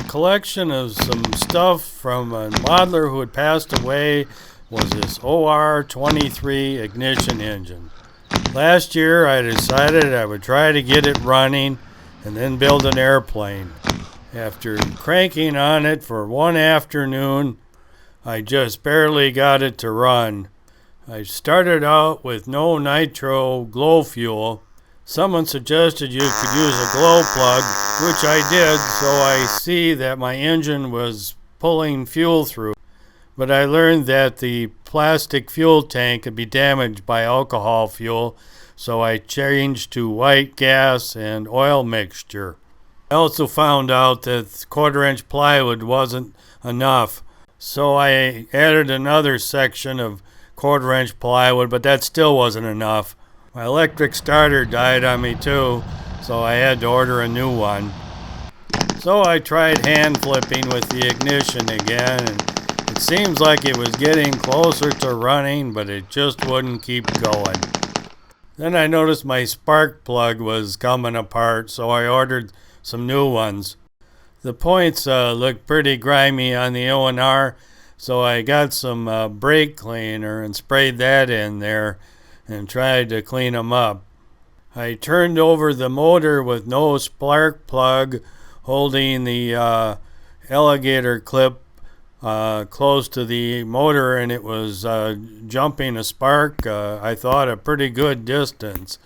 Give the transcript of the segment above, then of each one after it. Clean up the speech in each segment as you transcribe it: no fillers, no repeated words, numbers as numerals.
collection of some stuff from a modeler who had passed away was this OR-23 ignition engine. Last year I decided I would try to get it running and then build an airplane. After cranking on it for one afternoon, I just barely got it to run. I started out with no nitro glow fuel. Someone suggested you could use a glow plug, which I did, so I see that my engine was pulling fuel through. But I learned that the plastic fuel tank could be damaged by alcohol fuel, so I changed to white gas and oil mixture. I also found out that quarter-inch plywood wasn't enough, so I added another section of quarter-inch plywood, but that still wasn't enough. My electric starter died on me too, so I had to order a new one. So I tried hand flipping with the ignition again, and it seems like it was getting closer to running, but it just wouldn't keep going. Then I noticed my spark plug was coming apart, so I ordered some new ones. The points looked pretty grimy on the O&R, so I got some brake cleaner and sprayed that in there and tried to clean them up. I turned over the motor with no spark plug, holding the alligator clip close to the motor, and it was jumping a spark, I thought, a pretty good distance.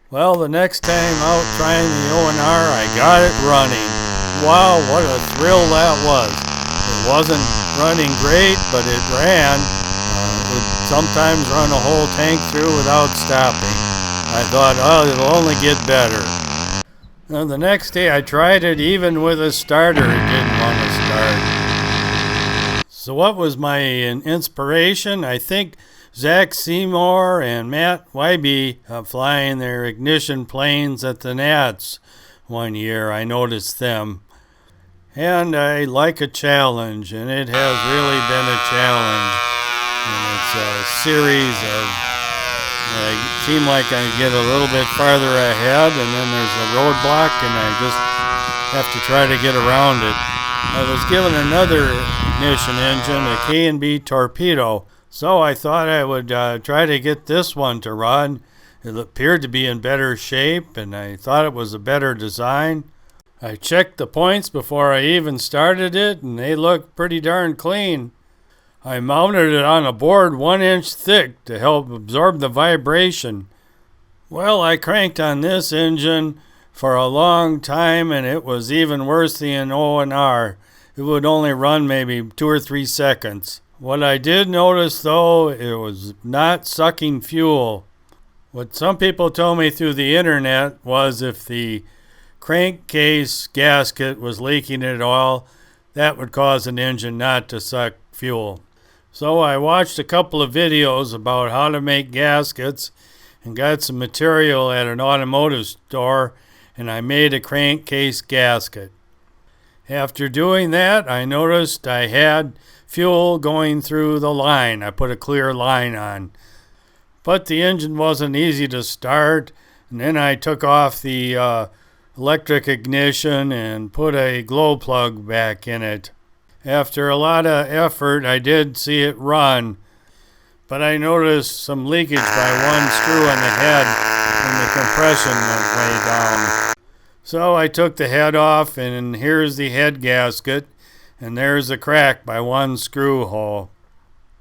Well, the next time out trying the O&R, I got it running. Wow, what a thrill that was. It wasn't running great, but it ran. It would sometimes run a whole tank through without stopping. I thought, oh, it'll only get better. Now, the next day I tried it even with a starter. It didn't want to start. So what was my inspiration? I think Zach Seymour and Matt Wybe flying their ignition planes at the Nats one year. I noticed them. And I like a challenge, and it has really been a challenge. And it's a series of, it seemed like I get a little bit farther ahead, and then there's a roadblock, and I just have to try to get around it. I was given another ignition engine, a K&B Torpedo, so I thought I would try to get this one to run. It appeared to be in better shape, and I thought it was a better design. I checked the points before I even started it, and they looked pretty darn clean. I mounted it on a board 1 inch thick to help absorb the vibration. Well, I cranked on this engine for a long time, and it was even worse than O&R. It would only run maybe 2 or 3 seconds. What I did notice, though, it was not sucking fuel. What some people told me through the internet was if the crankcase gasket was leaking at all, that would cause an engine not to suck fuel. So I watched a couple of videos about how to make gaskets and got some material at an automotive store, and I made a crankcase gasket. After doing that, I noticed I had fuel going through the line. I put a clear line on. But the engine wasn't easy to start, and then I took off the electric ignition and put a glow plug back in it. After a lot of effort, I did see it run, but I noticed some leakage by one screw on the head when the compression went way down. So I took the head off, and here's the head gasket, and there's a crack by one screw hole.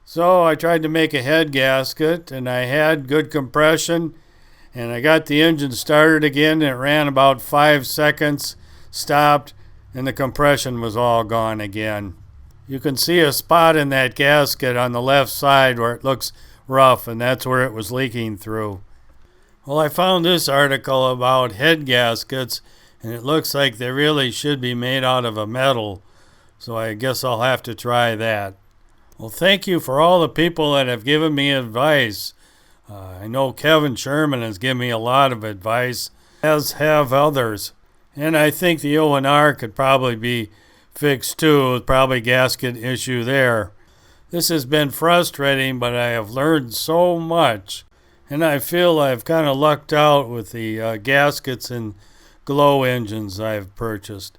So I tried to make a head gasket, and I had good compression, and I got the engine started again, and it ran about 5 seconds, stopped, and the compression was all gone again. You can see a spot in that gasket on the left side where it looks rough, and that's where it was leaking through. Well, I found this article about head gaskets, and it looks like they really should be made out of a metal, so I guess I'll have to try that. Well, thank you for all the people that have given me advice. I know Kevin Sherman has given me a lot of advice, as have others. And I think the O&R could probably be fixed too, probably gasket issue there. This has been frustrating, but I have learned so much. And I feel I've kind of lucked out with the gaskets and glow engines I've purchased.